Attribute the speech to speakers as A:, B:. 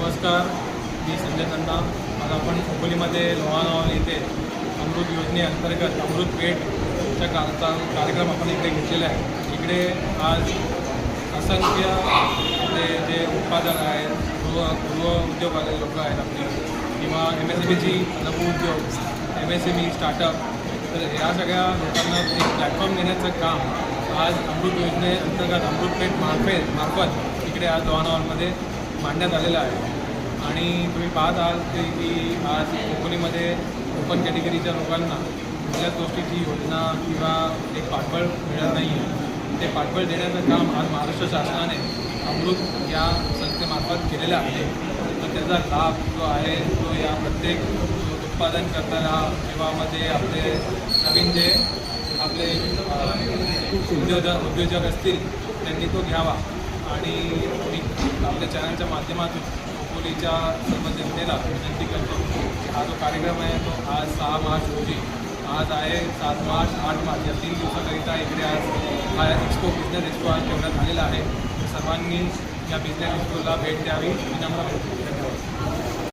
A: नमस्कार, मी संजय खन्ना. आज आपण खोपोलीमध्ये लोणावळा येथे अमृत योजनेअंतर्गत अमृत पेठच्या कार्यक्रम आपण इकडे घेतलेला आहे. इकडे आज असंख्य आपले जे उत्पादक आहेत, गृह उद्योगाचे लोक आहेत आपले, किंवा MSMEची लघु उद्योग, MSME स्टार्टअप, तर या सगळ्या लोकांना एक प्लॅटफॉर्म देण्याचं काम आज अमृत योजनेअंतर्गत अमृत पेठ मार्फत इकडे आज लोणावळामध्ये मांडण्यात आलेलं आहे. आणि तुम्ही पाहत आहात की आज खोपोलीमध्ये ओपन कॅटेगरीच्या लोकांना कुठल्याच गोष्टीची योजना किंवा एक पाठबळ मिळत नाही आहे. ते पाठबळ देण्याचं काम आज महाराष्ट्र शासनाने अमृत या संस्थेमार्फत केलेलं आहे. तर त्याचा लाभ जो आहे तो या प्रत्येक उत्पादन करताना किंवा आपले नवीन जे आपले उद्योजक असतील त्यांनी तो घ्यावा. आणि मी आपल्या चॅनलच्या माध्यमातून खोपोलीच्या सर्व जनतेला विनंती करतो की हा जो कार्यक्रम आहे तो आज 6 मार्च रोजी, आज आहे 7 मार्च 8 मार्च या 3 दिवसाकरिता इकडे आज हा बिझनेस एक्सपो आज ठेवण्यात आलेला आहे. सर्वांनी या बिझनेस एक्सपोला भेट द्यावी, विनम्र विनंती.